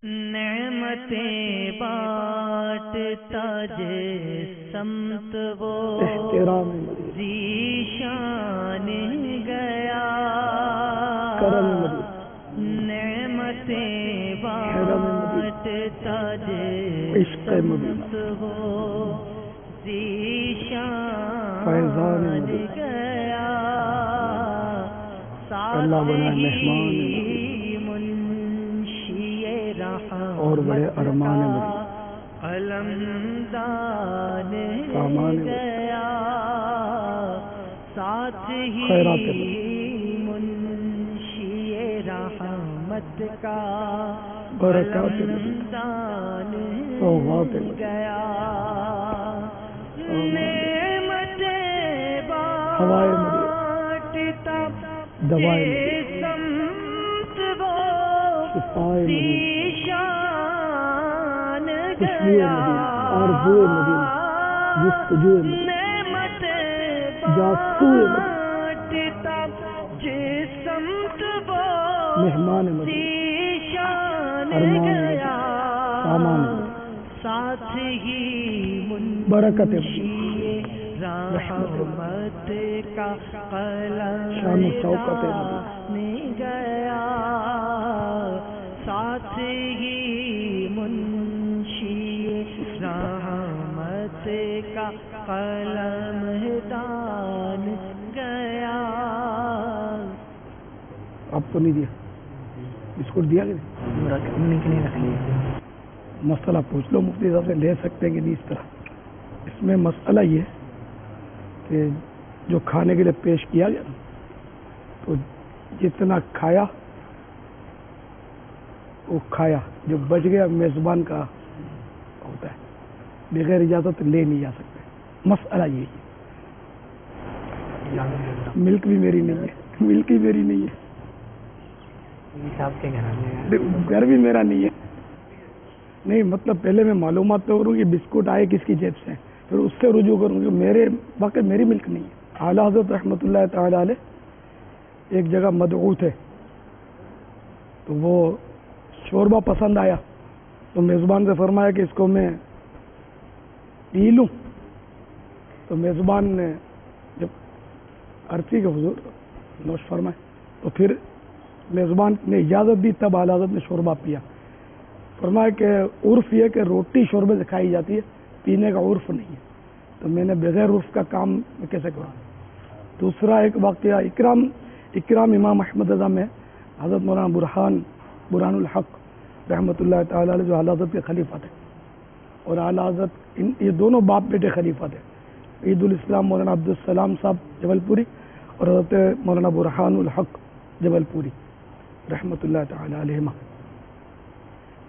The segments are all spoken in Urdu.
نعمتیں بانٹتا جس سمت وہ ذیشان گیا، نعمتیں بانٹتا جس سمت وہ ذیشان گیا، ساتھ ہی اور بڑے ارمان علمدان گیا، ساتھ ہی منشی رحمت کا علمدان گیا، نعمتیں بانٹتا جس سمت وہ ذیشان گیا، نعمتیں بانٹتا جس سمت وہ ذیشان گیا، ساتھ ہی منشی رحمت کا قلمدان گیا، ساتھ ہی منشی رحمت کا قلمدان گیا۔ آپ کو نہیں دیا بسکٹ دیا کہ نہیں رکھ لیا؟ مسئلہ پوچھ لو مفتی صاحب سے، لے سکتے ہیں کہ نہیں؟ اس طرح اس میں مسئلہ یہ ہے کہ جو کھانے کے لیے پیش کیا گیا تو جتنا کھایا وہ کھایا، جو بچ گیا میزبان کا ہوتا ہے، بغیر اجازت لے نہیں جا سکتے۔ مسئلہ یہی ہے۔ ملک بھی میری نہیں ہے، ملک ہی میری نہیں ہے، گھر بھی میرا نہیں ہے۔ نہیں مطلب پہلے میں معلومات تو کروں کہ بسکٹ آئے کس کی جیب سے، پھر اس سے رجوع کروں کہ میرے واقع میری ملک نہیں ہے۔ اعلیٰ حضرت رحمۃ اللہ تعالی علیہ ایک جگہ مدعو تھے تو وہ شوربہ پسند آیا تو میزبان سے فرمایا کہ اس کو میں پی لوں، تو میزبان نے جب عرضی کے حضور نوش فرمائے تو پھر میزبان نے اجازت دی، تب اعلیٰ حضرت نے شوربہ پیا۔ فرمایا کہ عرف یہ کہ روٹی شوربے سے کھائی جاتی ہے، پینے کا عرف نہیں ہے، تو میں نے بغیر عرف کا کام کیسے کروں؟ دوسرا ایک واقعہ اکرام امام احمد رضا میں حضرت مولانا برہان الحق رحمۃ اللہ تعالی علیہ جو اعلیٰ حضرت کے خلیفہ تھے، اور اعلیٰ حضرت یہ دونوں باپ بیٹے خلیفہ تھے، عید الاسلام مولانا عبدالسلام صاحب جبل پوری اور حضرت مولانا برہان الحق جبل پوری رحمۃ اللہ تعالی علیہما۔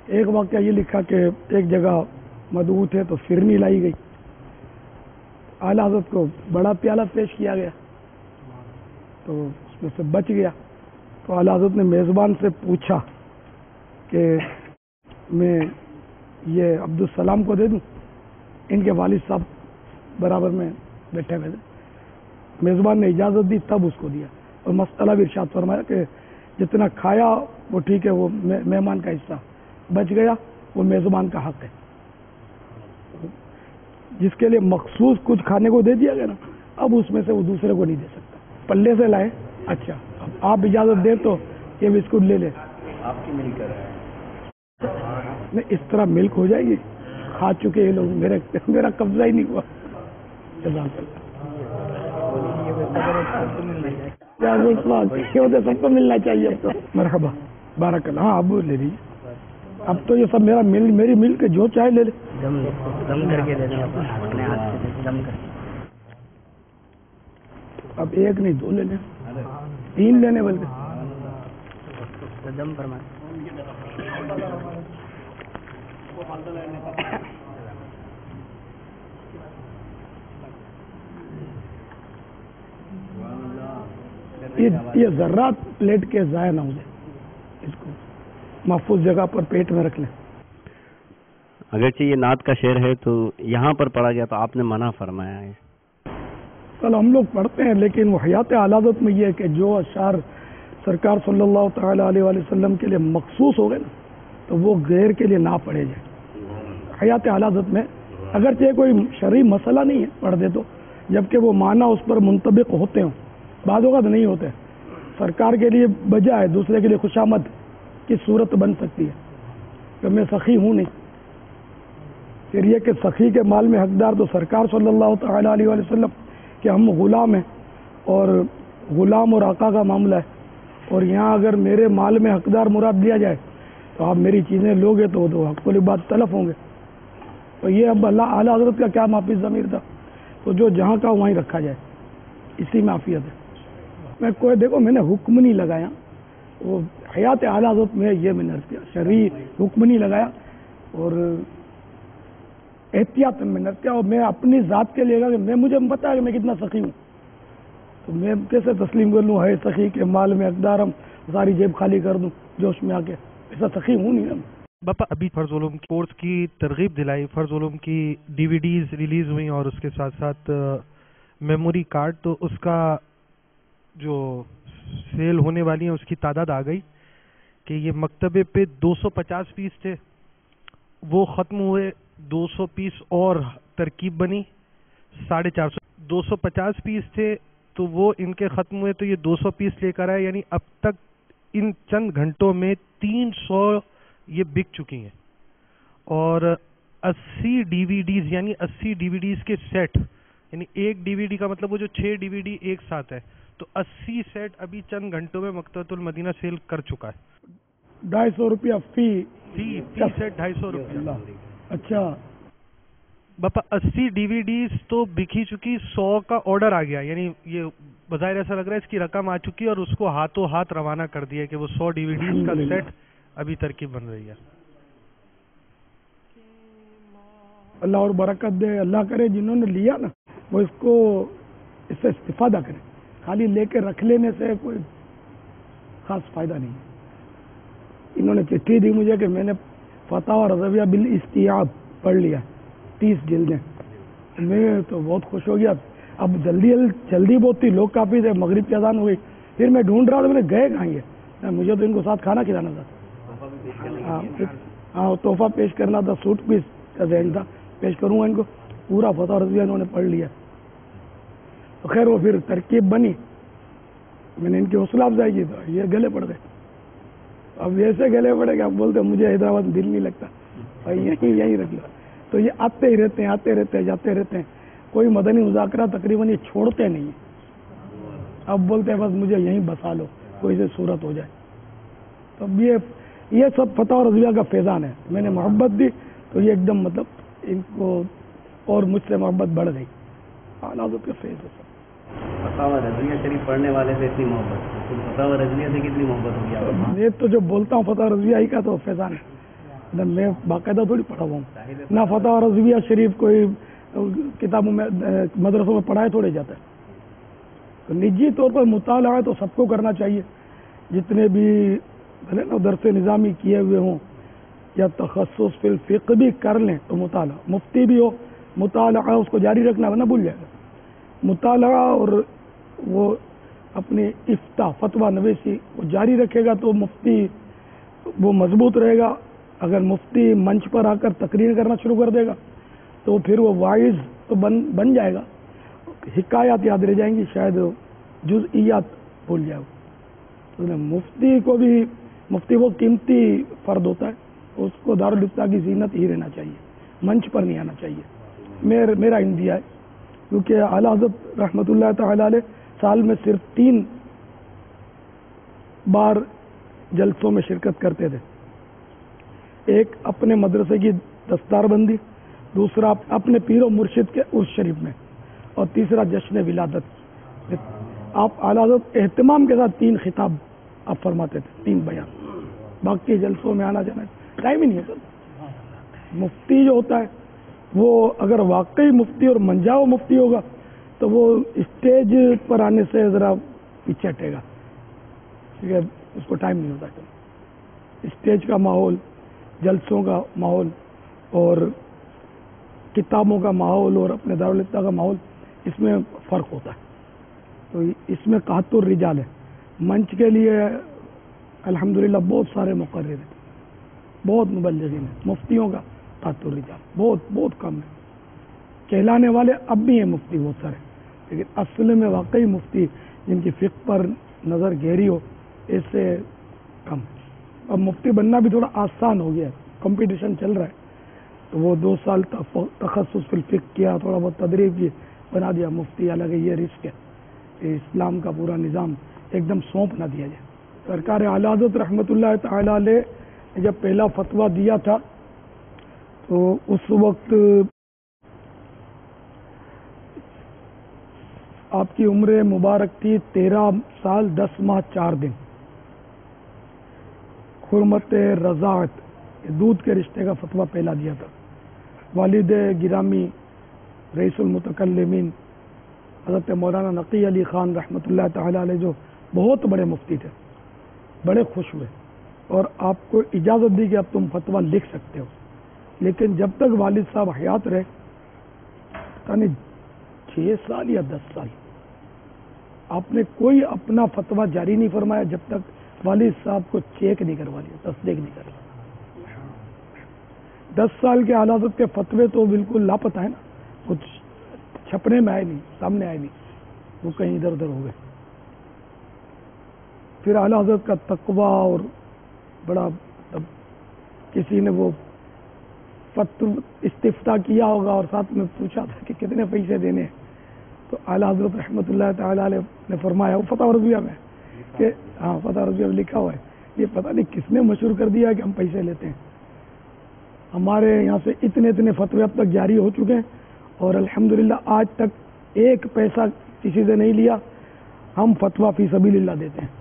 ایک واقعہ یہ لکھا کہ ایک جگہ مدعو تھے تو فرنی لائی گئی، اعلیٰ حضرت کو بڑا پیالہ پیش کیا گیا تو اس میں سے بچ گیا، تو اعلیٰ حضرت نے میزبان سے پوچھا کہ میں یہ عبدالسلام کو دے دوں؟ ان کے والد صاحب برابر میں بیٹھے ہوئے تھے، میزبان نے اجازت دی تب اس کو دیا، اور مسئلہ بھی ارشاد فرمایا کہ جتنا کھایا وہ ٹھیک ہے، وہ مہمان کا حصہ، بچ گیا وہ میزبان کا حق ہے۔ جس کے لیے مخصوص کچھ کھانے کو دے دیا گیا نا، اب اس میں سے وہ دوسرے کو نہیں دے سکتا۔ پلے سے لائے، اچھا اب آپ اجازت دیں تو یہ بسکٹ لے لیں، آپ کی ملک ہے نہیں اس طرح ملک ہو جائے گی، کھا چکے یہ لوگ، میرا قبضہ ہی نہیں ہوا۔ سب کو ملنا چاہیے اب تو۔ مرحبا، بارک اللہ۔ ہاں اب لے لیجیے، اب تو یہ سب میری ملک ہے، جو چاہے لے لے۔ دم کر کے دے دیں اپنے ہاتھ سے، دم کر کے۔ اب ایک نہیں دو لینے، تین لینے بلکہ۔ دم فرما۔ یہ ذرات پلیٹ کے ضائع نہ ہو جائے، اس کو محفوظ جگہ پر پیٹ میں رکھ لیں۔ اگرچہ یہ نعت کا شعر ہے تو یہاں پر پڑھا گیا تو آپ نے منع فرمایا ہے۔ چلو ہم لوگ پڑھتے ہیں، لیکن وہ حیات علادت میں یہ ہے کہ جو اشعار سرکار صلی اللہ تعالی علیہ وآلہ وسلم کے لیے مخصوص ہو گئے نا، تو وہ غیر کے لیے نہ پڑھے جائے. حیات اعلی حضرت میں اگرچہ کوئی شرعی مسئلہ نہیں ہے پڑھ دے تو، جبکہ وہ معنی اس پر منطبق ہوتے ہوں، بعض اوقات نہیں ہوتے. سرکار کے لیے بجا ہے، دوسرے کے لیے خوشامد کی صورت بن سکتی ہے کہ میں سخی ہوں نہیں. پھر یہ کہ سخی کے مال میں حقدار تو سرکار صلی اللہ تعالیٰ علیہ وآلہ وسلم کہ ہم غلام ہیں، اور غلام اور آقا کا معاملہ ہے. اور یہاں اگر میرے مال میں حقدار مراد دیا جائے تو آپ میری چیزیں لوگے تو حق العباد تلف ہوں گے. تو یہ اب اللہ اعلیٰ حضرت کا کیا معافی ضمیر تھا، تو جو جہاں کا وہیں رکھا جائے، اسی میں عافیت ہے. میں کوئی دیکھو میں نے حکم نہیں لگایا، وہ حیات اعلیٰ حضرت میں یہ میں نے عرض کیا، شرعی حکم نہیں لگایا اور احتیاط میں نے کیا. اور میں اپنی ذات کے لیے کہ مجھے پتا ہے کہ میں کتنا سخی ہوں، تو میں کیسے تسلیم کر لوں ہے سخی کے مال میں اقدار ہم ساری جیب خالی کر دوں جوش میں آ کے. ایسا سخی ہوں نہیں نا. باپا ابھی فرض علوم کورس کی ترغیب دلائی، فرض علوم کی DVD ریلیز ہوئی اور اس کے ساتھ ساتھ میموری کارڈ، تو اس کا جو سیل ہونے والی ہے اس کی تعداد آ گئی کہ یہ مکتبے پہ 250 پیس تھے، وہ ختم ہوئے، 200 پیس اور ترکیب بنی 450. 250 پیس تھے تو وہ ان کے ختم ہوئے تو یہ 200 پیس لے کر آئے، یعنی اب تک ان چند گھنٹوں میں 300 یہ بک چکی ہیں. اور 80 DVDs یعنی 80 DVDs کے سیٹ، یعنی ایک DVD کا مطلب وہ جو 6 DVD ایک ساتھ ہے، تو 80 سیٹ ابھی چند گھنٹوں میں مکتبۃ المدینہ سیل کر چکا ہے. 250 روپیہ فی سیٹ 250 روپیہ. اچھا باپا 80 DVDs تو بک ہی چکی، 100 کا آرڈر آ گیا، یعنی یہ بظاہر ایسا لگ رہا ہے اس کی رقم آ چکی ہے اور اس کو ہاتھوں ہاتھ روانہ کر دیا کہ وہ 100 DVDs کا سیٹ ابھی ترکیب بن رہی ہے. اللہ اور برکت دے. اللہ کرے جنہوں نے لیا نا وہ اس کو اس سے استفادہ کرے، خالی لے کے رکھ لینے سے کوئی خاص فائدہ نہیں. انہوں نے چٹھی دی مجھے کہ میں نے فتاوی رضویہ بالاستیعاب پڑھ لیا 30 جلدیں. میں تو بہت خوش ہو گیا. اب جلدی بہت تھی، لوگ کافی تھے، مغرب کی اذان ہو گئی. پھر میں ڈھونڈ رہا تھا، میں نے گئے کہاں یہ، مجھے تو ان کو ساتھ کھانا کھلانا تھا. ہاں تحفہ پیش کرنا تھا، سوٹ پیس کا ذہن تھا، پیش کروں گا ان کو. پورا فتح رضویہ انہوں نے پڑھ لیا. تو خیر وہ پھر ترکیب بنی، میں نے ان کی حوصلہ افزائی کی تو یہ گلے پڑ گئے. اب ایسے گلے پڑے کہ اب بولتے مجھے حیدرآباد میں دل نہیں لگتا، یہیں رکھ لو. تو یہ آتے ہی رہتے ہیں، آتے رہتے ہیں، جاتے رہتے ہیں. کوئی مدنی مذاکرہ تقریباً یہ چھوڑتے نہیں ہیں. اب بولتے ہیں بس مجھے یہیں بسا لو، کوئی سے صورت ہو جائے. تو یہ سب فتح و رضویہ کا فیضان ہے. میں نے محبت دی تو یہ ایک دم مطلب ان کو اور مجھ سے محبت بڑھ گئی. اعلیٰ حضرت کا فیض ہے. فتح و رضویہ شریف پڑھنے والے سے اتنی محبت، فتح و رضویہ سے کتنی محبت ہوگی آپ کو؟ میں تو جو بولتا ہوں فتح و رضویہ ہی کا تو فیضان ہے. میں باقاعدہ تھوڑی پڑھا ہوا ہوں. نہ فتح و رضویہ شریف کوئی کتابوں میں مدرسوں میں پڑھایا تھوڑے جاتا ہے. تو نجی طور پر مطالعہ تو سب کو کرنا چاہیے، جتنے بھی درس نظامی کیے ہوئے ہوں یا تخصص فی الفقہ بھی کر لیں تو مطالعہ. مفتی بھی ہو مطالعہ اس کو جاری رکھنا ورنہ بھول جائے گا. مطالعہ اور وہ اپنی افتاء فتویٰ نویسی وہ جاری رکھے گا تو مفتی وہ مضبوط رہے گا. اگر مفتی منچ پر آ کر تقریر کرنا شروع کر دے گا تو پھر وہ وائز تو بن جائے گا، حکایات یاد رہ جائیں گی، شاید جزئیات بھول جائے گا. تو مفتی کو بھی، مفتی وہ قیمتی فرد ہوتا ہے، اس کو دارالفتاء کی زینت ہی رہنا چاہیے، منچ پر نہیں آنا چاہیے. میرا اندیہ ہے. کیونکہ اعلیٰ حضرت رحمۃ اللہ تعالی علیہ سال میں صرف 3 بار جلسوں میں شرکت کرتے تھے. ایک اپنے مدرسے کی دستار بندی، دوسرا اپنے پیر و مرشد کے عرس شریف میں، اور تیسرا جشن ولادت. آپ اعلیٰ حضرت اہتمام کے ساتھ 3 خطاب آپ فرماتے تھے، 3 بیان. باقی جلسوں میں آنا جانا ٹائم ہی نہیں ہوتا. مفتی جو ہوتا ہے وہ اگر واقعی مفتی اور منجاؤ مفتی ہوگا تو وہ اسٹیج پر آنے سے ذرا پیچھے ہٹے گا، کیونکہ اس کو ٹائم نہیں ہوتا. اسٹیج کا ماحول، جلسوں کا ماحول اور کتابوں کا ماحول اور اپنے دارالفتاء کا ماحول، اس میں فرق ہوتا ہے. تو اس میں قحط الرجال ہے. منچ کے لیے الحمدللہ بہت سارے مقرر ہیں، بہت مبلغین ہیں، مفتیوں کا تحت الرجال بہت بہت کم ہے. کہلانے والے اب بھی ہیں مفتی بہت سارے، لیکن اصل میں واقعی مفتی جن کی فقہ پر نظر گہری ہو ایسے کم. اب مفتی بننا بھی تھوڑا آسان ہو گیا ہے، کمپٹیشن چل رہا ہے، تو وہ 2 سال تخصص فی الفقہ کیا، تھوڑا بہت تدریب کی، بنا دیا مفتی. حالانکہ یہ رسک ہے کہ اسلام کا پورا نظام ایک دم سونپ نہ دیا جائے. سرکار اعلی حضرت رحمۃ اللہ تعالی علیہ نے جب پہلا فتویٰ دیا تھا تو اس وقت آپ کی عمر مبارک تھی 13 سال 10 ماہ 4 دن. حرمت رضاعت، دودھ کے رشتے کا فتویٰ پہلا دیا تھا. والد گرامی رئیس المتکلمین حضرت مولانا نقی علی خان رحمۃ اللہ تعالی علیہ جو بہت بڑے مفتی تھے، بڑے خوش ہوئے اور آپ کو اجازت دی کہ اب تم فتویٰ لکھ سکتے ہو. لیکن جب تک والد صاحب حیات رہے، پتہ نہیں 6 سال یا 10 سال آپ نے کوئی اپنا فتویٰ جاری نہیں فرمایا جب تک والد صاحب کو چیک نہیں کروا لیا، تصدیق نہیں کروا. 10 سال کے اعلی حضرت کے فتوے تو بالکل لاپتہ ہے نا، کچھ چھپنے میں آئے نہیں، سامنے آئے نہیں، وہ کہیں ادھر ادھر ہو گئے. پھر اعلی حضرت کا تقوی اور بڑا کسی نے وہ استفتاء کیا ہوگا اور ساتھ میں پوچھا تھا کہ کتنے پیسے دینے ہیں، تو اعلی حضرت رحمۃ اللہ تعالی علیہ نے فرمایا، وہ فتح رضویہ میں کہ ہاں فتح رضویہ میں لکھا ہوا ہے، یہ پتہ نہیں کس نے مشہور کر دیا کہ ہم پیسے لیتے ہیں. ہمارے یہاں سے اتنے فتوے اب تک جاری ہو چکے ہیں اور الحمدللہ آج تک ایک پیسہ کسی سے نہیں لیا. ہم فتویٰ فی سبیل اللہ دیتے ہیں.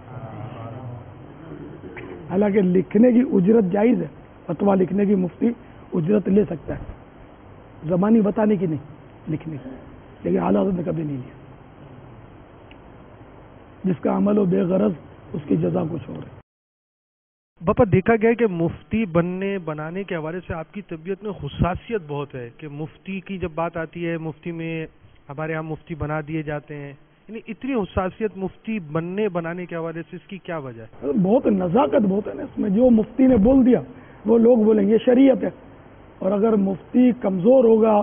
حالانکہ لکھنے کی اجرت جائز ہے، فتویٰ لکھنے کی مفتی اجرت لے سکتا ہے، زبانی بتانے کی نہیں، لکھنے کی. لیکن اعلیٰ حضرت نے کبھی نہیں لیا. جس کا عمل ہو بے غرض اس کی جزا کچھ اور ہے. باپا دیکھا گیا کہ مفتی بنانے کے حوالے سے آپ کی طبیعت میں حساسیت بہت ہے کہ مفتی کی جب بات آتی ہے، مفتی میں ہمارے یہاں مفتی بنا دیے جاتے ہیں، یعنی اتنی حساسیت مفتی بنانے کے حوالے سے، اس کی کیا وجہ ہے؟ بہت نزاکت بہت ہے نا اس میں. جو مفتی نے بول دیا وہ لوگ بولیں گے، شریعت ہے. اور اگر مفتی کمزور ہوگا،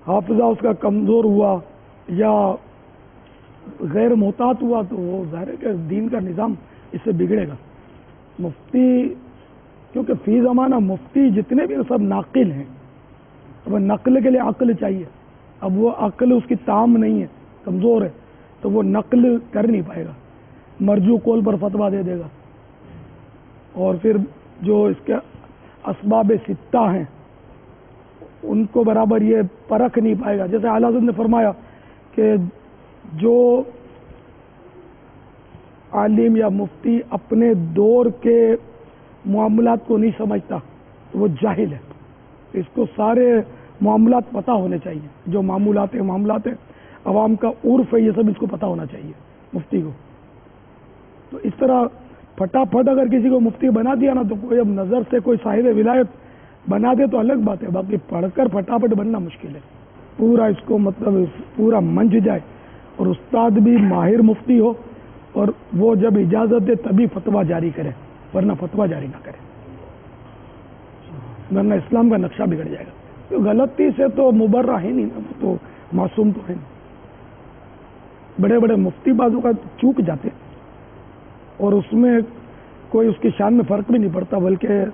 حافظہ اس کا کمزور ہوا یا غیر محتاط ہوا تو وہ ظاہر ہے کہ دین کا نظام اس سے بگڑے گا. مفتی کیونکہ فی زمانہ مفتی جتنے بھی سب ناقل ہیں، اب نقل کے لیے عقل چاہیے. اب وہ عقل اس کی تام نہیں ہے، کمزور ہے، تو وہ نقل کر نہیں پائے گا، مرجو قول پر فتویٰ دے دے گا. اور پھر جو اس کے اسباب ستہ ہیں ان کو برابر یہ پرکھ نہیں پائے گا. جیسے اعلیٰ حضرت نے فرمایا کہ جو عالم یا مفتی اپنے دور کے معاملات کو نہیں سمجھتا تو وہ جاہل ہے. اس کو سارے معاملات پتہ ہونے چاہیے، جو معمولات ہیں، عوام کا عرف ہے، یہ سب اس کو پتہ ہونا چاہیے مفتی کو. تو اس طرح پھٹافٹ اگر کسی کو مفتی بنا دیا نا تو کوئی اب نظر سے کوئی صاحب ولایت بنا دے تو الگ بات ہے، باقی پڑھ کر پھٹافٹ بننا مشکل ہے. پورا اس کو مطلب پورا منج جائے اور استاد بھی ماہر مفتی ہو اور وہ جب اجازت دے تبھی فتویٰ جاری کرے، ورنہ فتویٰ جاری نہ کرے، ورنہ اسلام کا نقشہ بگڑ جائے گا. تو غلطی سے تو مبرہ ہے نہیں، تو معصوم تو ہے نہیں. بڑے بڑے مفتی بازو کا چوک جاتے اور اس میں کوئی اس کی شان میں فرق بھی نہیں پڑتا، بلکہ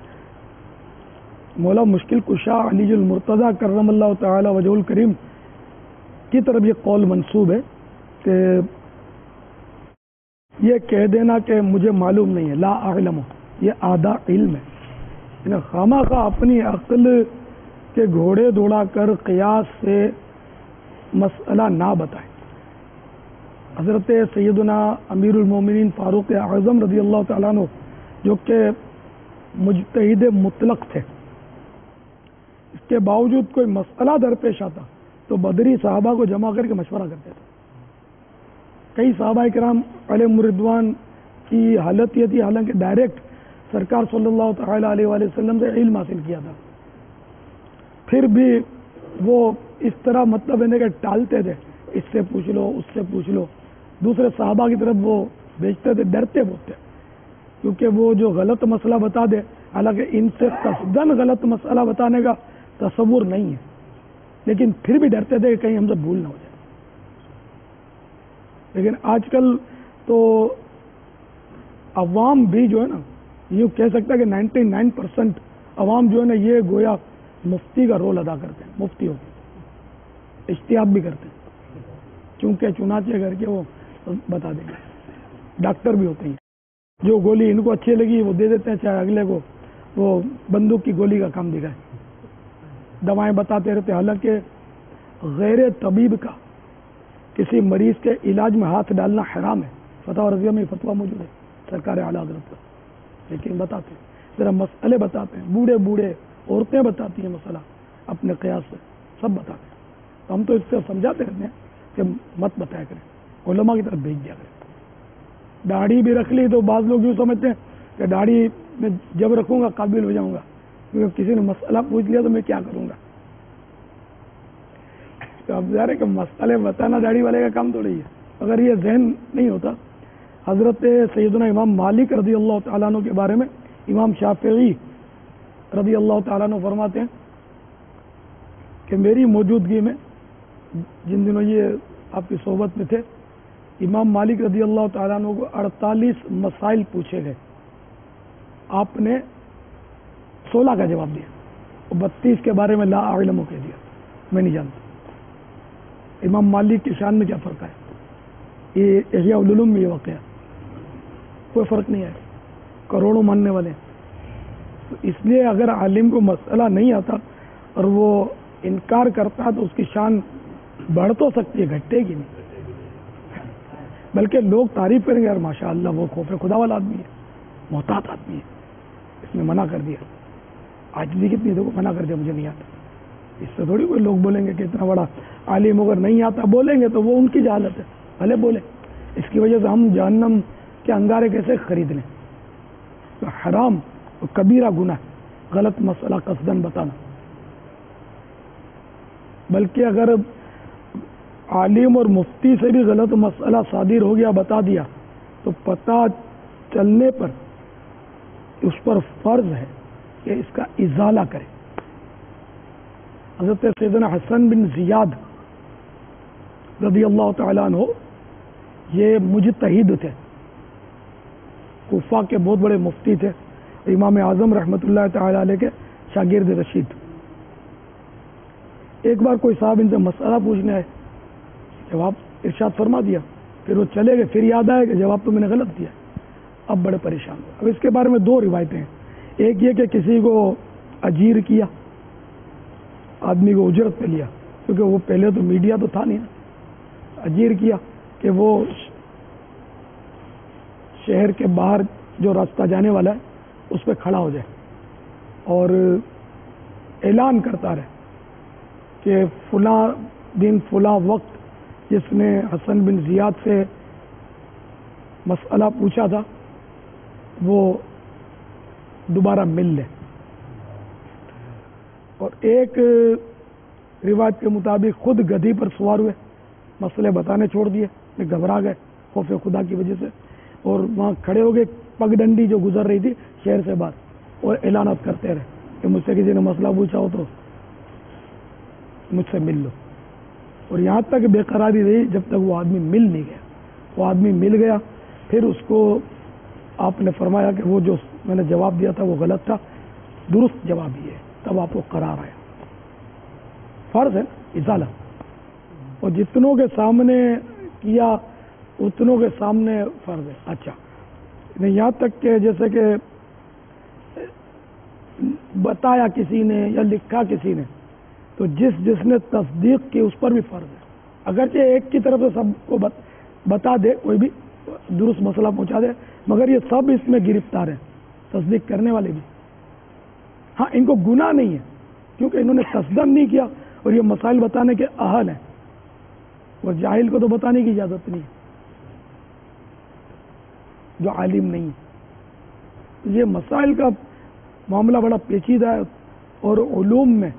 مولا مشکل کشا علی المرتضیٰ کرم اللہ تعالی وجہ الکریم کی طرف یہ قول منسوب ہے کہ یہ کہہ دینا کہ مجھے معلوم نہیں ہے، لا اعلم، یہ آدھا علم ہے. یعنی خواہ خواہ اپنی عقل کے گھوڑے دوڑا کر قیاس سے مسئلہ نہ بتائیں. حضرت سیدنا امیر المومنین فاروق اعظم رضی اللہ تعالیٰ عنہ جو کہ مجتہد مطلق تھے، اس کے باوجود کوئی مسئلہ درپیش آتا تو بدری صحابہ کو جمع کر کے مشورہ کرتے تھے. کئی صحابہ کرام علیہم رضوان کی حالت یہ تھی، حالانکہ ڈائریکٹ سرکار صلی اللہ تعالی علیہ وآلہ وسلم سے علم حاصل کیا تھا، پھر بھی وہ اس طرح مطلب ہے کہ ٹالتے تھے، اس سے پوچھ لو، اس سے پوچھ لو، دوسرے صحابہ کی طرف وہ بھیجتے تھے، ڈرتے بہت تھے. کیونکہ وہ جو غلط مسئلہ بتا دے، حالانکہ ان سے قصدن غلط مسئلہ بتانے کا تصور نہیں ہے، لیکن پھر بھی ڈرتے تھے کہ کہیں ہم سے بھول نہ ہو جائے۔ لیکن آج کل تو عوام بھی جو ہے نا، یوں کہہ سکتا ہے کہ 99% عوام جو ہے نا یہ گویا مفتی کا رول ادا کرتے ہیں، مفتی ہو کے اجتہاد بھی کرتے ہیں، چونکہ چنانچہ کر کے وہ بتا دیں گے۔ ڈاکٹر بھی ہوتے ہیں، جو گولی ان کو اچھی لگی وہ دے دیتے ہیں، چاہے اگلے کو وہ بندوق کی گولی کا کام دکھائے، دوائیں بتاتے رہتے، حالانکہ غیر طبیب کا کسی مریض کے علاج میں ہاتھ ڈالنا حرام ہے، فتح رضیہ میں فتویٰ موجود ہے سرکار اعلیٰ حضرت کا، لیکن بتاتے ہیں، ذرا مسئلے بتاتے ہیں، بوڑھے بوڑھے عورتیں بتاتی ہیں مسئلہ اپنے قیاس سے، سب بتاتے ہیں، تو ہم تو اس سے سمجھاتے رہتے ہیں کہ مت بتایا کریں، علماء کی طرف بھیج دیا کریں۔ داڑھی بھی رکھ لی تو بعض لوگ یوں سمجھتے ہیں کہ داڑھی میں جب رکھوں گا قابل ہو جاؤں گا، کیونکہ کسی نے مسئلہ پوچھ لیا تو میں کیا کروں گا۔ تو اب ظاہر ہے کہ مسئلے بتانا داڑھی والے کا کام تھوڑی ہے۔ اگر یہ ذہن نہیں ہوتا، حضرت سیدنا امام مالک رضی اللہ تعالیٰ عنہ کے بارے میں امام شافعی رضی اللہ تعالیٰ عنہ فرماتے ہیں کہ میری موجودگی میں، جن دنوں یہ آپ کی صحبت میں تھے، امام مالک رضی اللہ تعالیٰ عنہ کو 48 مسائل پوچھے گئے، آپ نے 16 کا جواب دیا، اور 32 کے بارے میں لا اعلم کہہ دیا، میں نہیں جانتا۔ امام مالک کی شان میں کیا فرق ہے؟ یہ احیاء العلوم میں یہ واقعہ ہے، کوئی فرق نہیں ہے، کروڑوں ماننے والے ہیں۔ تو اس لیے اگر عالم کو مسئلہ نہیں آتا اور وہ انکار کرتا تو اس کی شان بڑھ تو سکتی ہے، گھٹے گی نہیں، بلکہ لوگ تعریف کریں گے، یار ماشاء اللہ وہ خوف خدا والا آدمی ہے، محتاط آدمی ہے، اس نے منع کر دیا، آج بھی کتنی دیکھو منع کر دیا مجھے نہیں آتا۔ اس سے تھوڑی کوئی لوگ بولیں گے کہ اتنا بڑا عالم اگر نہیں آتا، بولیں گے تو وہ ان کی جہالت ہے، بھلے بولے، اس کی وجہ سے ہم جہنم کے انگارے کیسے خرید لیں؟ تو حرام اور کبیرہ گناہ غلط مسئلہ قصدن بتانا۔ بلکہ اگر عالم اور مفتی سے بھی غلط مسئلہ صادر ہو گیا، بتا دیا، تو پتہ چلنے پر اس پر فرض ہے کہ اس کا ازالہ کرے۔ حضرت سیدنا حسن بن زیاد رضی اللہ تعالیٰ عنہ یہ مجتہد تھے، کوفہ کے بہت بڑے مفتی تھے، امام اعظم رحمۃ اللہ تعالیٰ علیہ کے شاگرد رشید۔ ایک بار کوئی صاحب ان سے مسئلہ پوچھنے آئے، جواب ارشاد فرما دیا، پھر وہ چلے گئے، پھر یاد آیا کہ جواب تو میں نے غلط دیا، اب بڑے پریشان ہوئے۔ اب اس کے بارے میں 2 روایتیں ہیں، ایک یہ کہ کسی کو اجیر کیا، آدمی کو اجرت پہ لیا، کیونکہ وہ پہلے تو میڈیا تو تھا نہیں نا، اجیر کیا کہ وہ شہر کے باہر جو راستہ جانے والا ہے اس پہ کھڑا ہو جائے اور اعلان کرتا رہے کہ فلاں دن فلاں وقت جس نے حسن بن زیاد سے مسئلہ پوچھا تھا وہ دوبارہ مل لے۔ اور ایک روایت کے مطابق خود گدھی پر سوار ہوئے، مسئلے بتانے چھوڑ دیے، گھبرا گئے خوف خدا کی وجہ سے، اور وہاں کھڑے ہو گئے، پگ ڈنڈی جو گزر رہی تھی شہر سے باہر، اور اعلانات کرتے رہے کہ مجھ سے کسی نے مسئلہ پوچھا ہو تو مجھ سے مل لو، اور یہاں تک بے قراری رہی جب تک وہ آدمی مل نہیں گیا۔ وہ آدمی مل گیا، پھر اس کو آپ نے فرمایا کہ وہ جو میں نے جواب دیا تھا وہ غلط تھا، درست جواب یہ ہے، تب آپ کو قرار آیا۔ فرض ہے ازالہ، اور جتنوں کے سامنے کیا اتنوں کے سامنے فرض ہے۔ اچھا، یہاں تک کہ جیسے کہ بتایا کسی نے یا لکھا کسی نے، تو جس نے تصدیق کی اس پر بھی فرض ہے، اگرچہ ایک کی طرف سے سب کو بتا دے، کوئی بھی درست مسئلہ پہنچا دے، مگر یہ سب اس میں گرفتار ہیں، تصدیق کرنے والے بھی۔ ہاں، ان کو گناہ نہیں ہے کیونکہ انہوں نے قصدن نہیں کیا اور یہ مسائل بتانے کے اہل ہیں، اور جاہل کو تو بتانے کی اجازت نہیں ہے جو عالم نہیں ہے۔ یہ مسائل کا معاملہ بڑا پیچیدہ ہے، اور علوم میں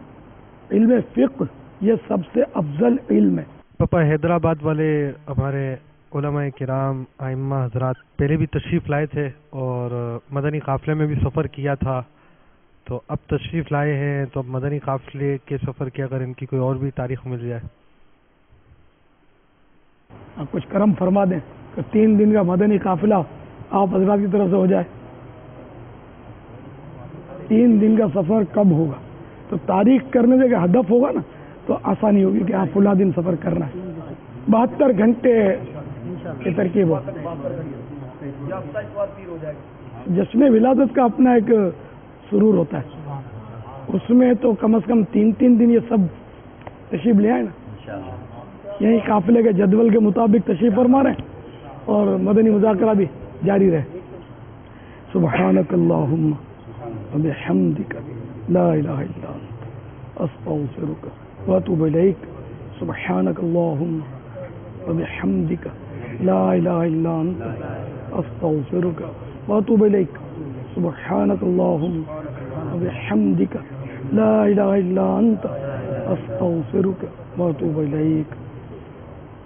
علم فقہ یہ سب سے افضل علم ہے۔ پاپا حیدرآباد والے ہمارے علماء کرام ائمہ حضرات پہلے بھی تشریف لائے تھے اور مدنی قافلے میں بھی سفر کیا تھا، تو اب تشریف لائے ہیں تو اب مدنی قافلے کے سفر کی اگر ان کی کوئی اور بھی تاریخ مل جائے. آپ کچھ کرم فرما دیں کہ 3 دن کا مدنی قافلہ آپ حضرات کی طرف سے ہو جائے. 3 دن کا سفر کب ہوگا تو تاریخ کرنے سے کہ ہدف ہوگا نا تو آسانی ہوگی کہ آپ فلاں دن سفر کرنا ہے. 72 گھنٹے کی ترکیب ہو. جشن ولادت کا اپنا ایک سرور ہوتا ہے، اس میں تو کم از کم 3 دن یہ سب تشریف لے آئے نا. یہی قافلے کے جدول کے مطابق تشریف فرما رہے ہیں اور مدنی مذاکرہ بھی جاری رہے. سبحانک اللہم وبحمدک لا الہ الا انت استغفرک واتوب الیک. سبحانک اللہم وبحمدک لا الہ الا انت استغفرک واتوب الیک. سبحانک اللہم وبحمدک لا الہ الا انت استغفرک واتوب الیک.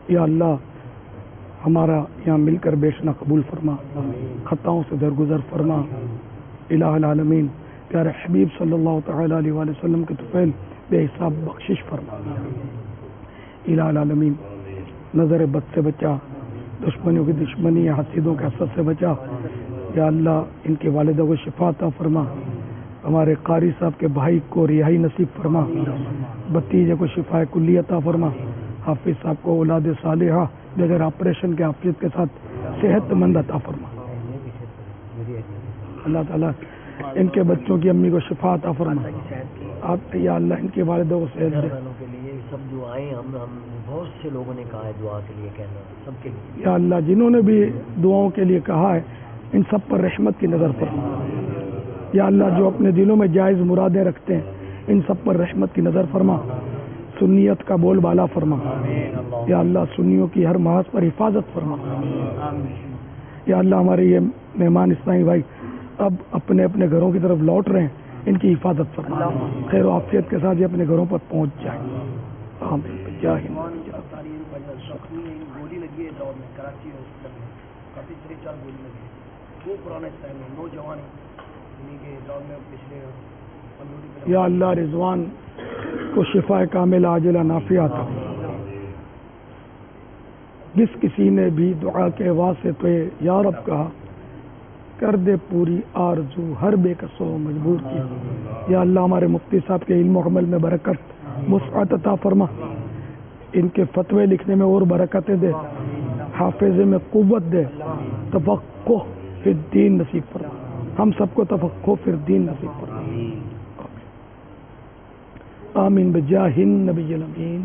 یا اللہ ہمارا یہاں مل کر بیٹھنا قبول فرما، خطاؤں سے درگزر فرما. الہ العالمین پیارے حبیب صلی اللہ تعالی علیہ وآلہ وسلم کے طفیل بے حساب بخشش فرما. الہ العالمین نظر بد سے بچا، دشمنوں کی دشمنی، حسیدوں کے حسد سے بچا. یا اللہ ان کے والدہ کو شفا عطا فرما، ہمارے قاری صاحب کے بھائی کو رہائی نصیب فرما، بھتیجے کو شفا کلی عطا فرما، حافظ صاحب کو اولاد صالحہ بغیر آپریشن کے عافیت کے ساتھ صحت مند عطا فرما. اللہ تعالیٰ ان کے بچوں کی امی کو شفا عطا فرما. آپ یا اللہ ان کے والدوں کو صحت دے. کے لیے سب دعائیں ہم بہت سے لوگوں نے کہا ہے دعا کے لیے کہنا سب کے لیے. یا اللہ جنہوں نے بھی دعاؤں کے لیے کہا ہے ان سب پر رحمت کی نظر فرما. یا اللہ جو اپنے دلوں میں جائز مرادیں رکھتے ہیں ان سب پر رحمت کی نظر فرما. سنیت کا بول بالا فرما. یا اللہ سنیوں کی ہر محاذ پر حفاظت فرما. یا اللہ ہمارے یہ مہمان اسلامی بھائی اب اپنے اپنے گھروں کی طرف لوٹ رہے ہیں، ان کی حفاظت فرما، خیر و عافیت کے ساتھ یہ اپنے گھروں پر پہنچ جائیں. آمین. جاہ گولی لگی ہے لاہور میں، کراچی ہاسپٹل میں کافی 3-4 گولی لگی ہے. وہ پرانا ٹائم میں نوجوان کے لاہور میں پچھلے. یا اللہ رضوان کو شفا کامل عاجلہ نافعہ عطا. جس کسی نے بھی دعا کے واسطے تو یا رب کہا کر دے پوری آرزو ہر بے کسو مجبور کی. یا اللہ ہمارے مفتی صاحب کے علم و عمل میں برکت وسعت عطا فرما، ان کے فتوے لکھنے میں اور برکتیں دے، حافظے میں قوت دے، تفقہ فی الدین نصیب فرما. ہم سب کو تفقہ فی الدین نصیب فرما. آمین بجاہ النبی الامین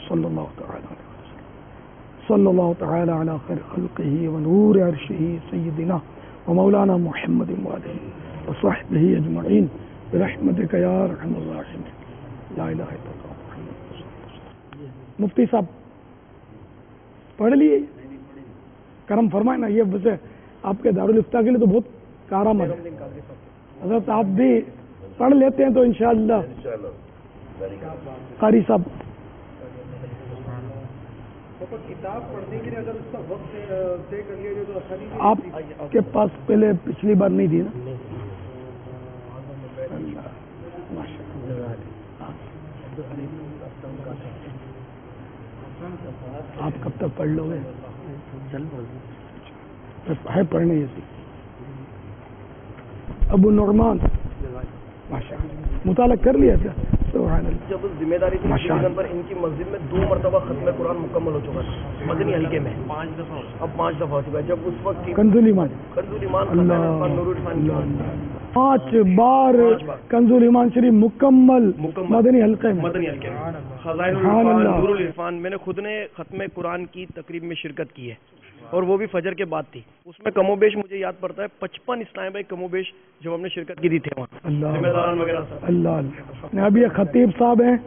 صلی اللہ تعالی علیہ وسلم. صلی اللہ تعالی علی خیر خلقہ ونور عرشہ سیدنا ومولانا محمد وآلہ وصحبہ اجمعین برحمتک یا ارحم الراحمین. لا الہ الا اللہ محمد رسول اللہ. مفتی صاحب پڑھ لیے، کرم فرمائے نا. یہ ویسے آپ کے دارالفتہ کے لیے تو بہت کارآمد ہے. حضرت آپ بھی پڑھ لیتے ہیں تو انشاءاللہ. قاری صاحب کتاب پڑھنے کے لیے اگر اس کا وقت طے کر لیا جائے تو آسانی. آپ کے پاس پہلے پچھلی بار نہیں تھی نا؟ آپ کب تک پڑھ لو گے؟ ہے پڑھنے جیسی. ابو نعمان ماشاء اللہ مطالعہ کر لیا کیا؟ سبحان اللہ. جب ذمہ داری تھی پر ان کی مسجد میں 2 مرتبہ ختم قرآن مکمل ہو چکا تھا مدنی حلقے میں. 5 دفعہ اب 5 دفعہ ہو چکا ہے. جب اس وقت کی کنزول ایمان نور الرحمان 5 بار کنزول ایمان شریف مکمل مدنی حلقے میں. مدنی حلقے میں خزائن العرفان نور العرفان. میں نے خود نے ختم قرآن کی تقریب میں شرکت کی ہے اور وہ بھی فجر کے بعد تھی. اس میں کم و بیش مجھے یاد پڑتا ہے 55 اسلام بھائی کم و بیش جب ہم نے شرکت کی تھی وہاں. اللہ ابھی خطیب صاحب ہیں،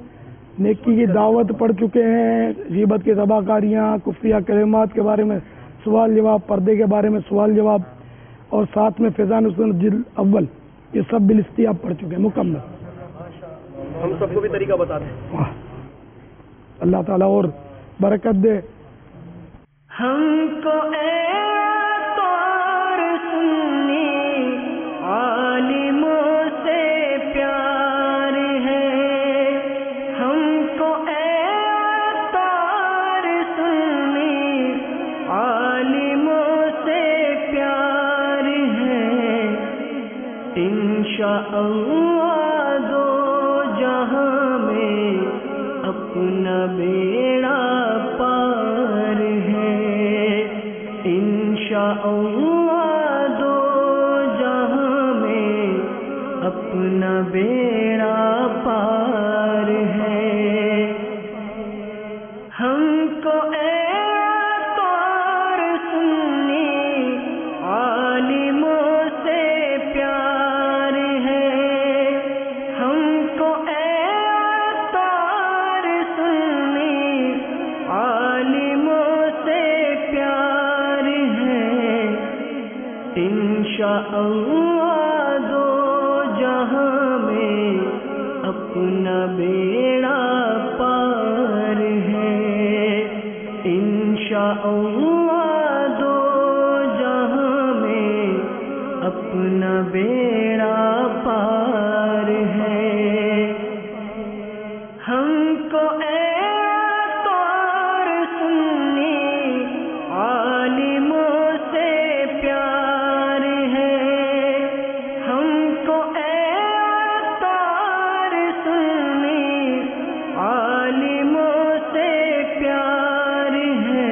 نیکی کی دعوت پڑھ چکے ہیں، غیبت کی تباہ کاریاں، کفریہ کلمات کے بارے میں سوال جواب، پردے کے بارے میں سوال جواب، اور ساتھ میں فیضان حسن جلد اول، یہ سب بلستی آپ پڑھ چکے ہیں مکمل. ہم سب کو بھی طریقہ بتا دیں. اللہ تعالیٰ اور برکت دے. ہم کو اے طور سنی عالموں سے پیار ہے، ہم کو اے طور سنی عالموں سے پیار ہے، انشاءاللہ دو جہاں میں اپنا بیڑا پار ہے، انشاءاللہ دو جہاں میں اپنا بیڑا پار ہے، ہم کو اے طور سنی عالموں سے پیار ہے، ہم کو اے طور سنی عالموں سے پیار ہے، انشاءاللہ دو جہاں میں اپنا بیڑا پار ہے، انشاءاللہ دو جہاں میں اپنا بیڑا پار ہے، ہم کو اے طور سنی عالموں سے پیار ہے، ہم کو اے طور سنی عالموں سے پیار ہے،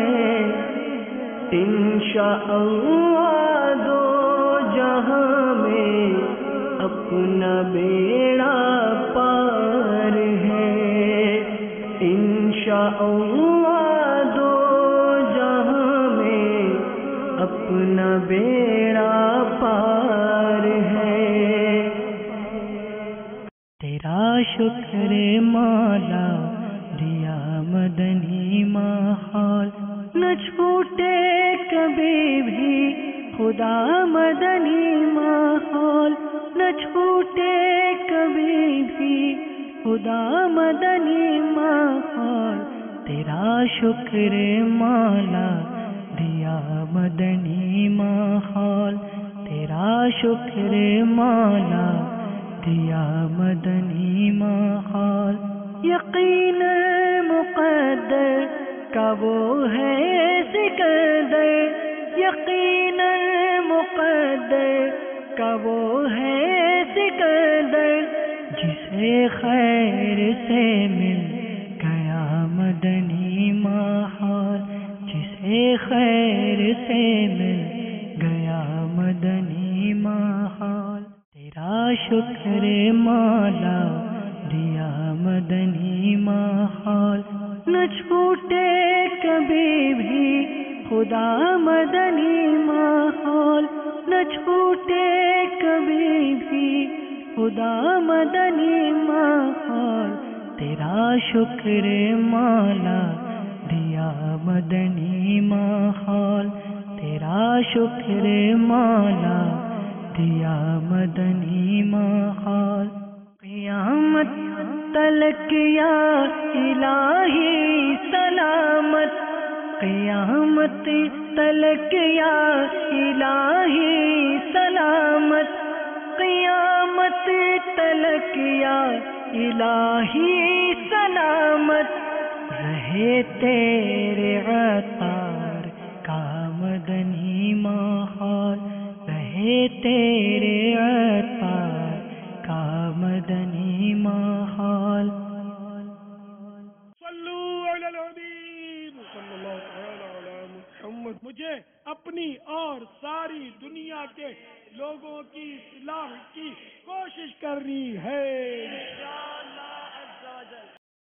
انشاءاللہ دو جہاں میں اپنا بیڑا پار ہے، انشاءاللہ دو جہاں میں اپنا بیڑا پار ہے، تیرا شکر مولا دیا مدنی ماحول، نہ چھوٹے کبھی بھی خدا مدنی ماحول، نہ چھوٹے کبھی بھی خدا مدنی ماحول، تیرا شکر مولا دیا مدنی ماحول، تیرا شکر مولا دیا مدنی ماحول، یقین مقدر کا وہ ہے سکندر، یقین مقدر کا وہ ہے سکندر، جسے خیر سے مل گیا مدنی ماحول، جسے خیر سے مل گیا مدنی ماحول، تیرا شکر مولا دیا مدنی ماحول، نہ چھوٹے کبھی بھی خدا مدنی ماحول، نہ چھوٹے کبھی بھی خدا مدنی ماحول، تیرا شکر مولا دیا مدنی ماحول، تیرا شکر مولا دیا مدنی ماحول، قیامت تلک یا الہی سلامت، قیامت تلک یا الہی سلامت، قیامت تلک یا الہی سلامت، رہے تیرے عطار کا مدنی ماحول، رہے تیرے عطار کا مدنی ماحول، صلو علی الحبیب صلی اللہ تعالی علی محمد، مجھے اپنی اور ساری دنیا کے لوگوں کی اصلاح کی کوشش کرنی ہے۔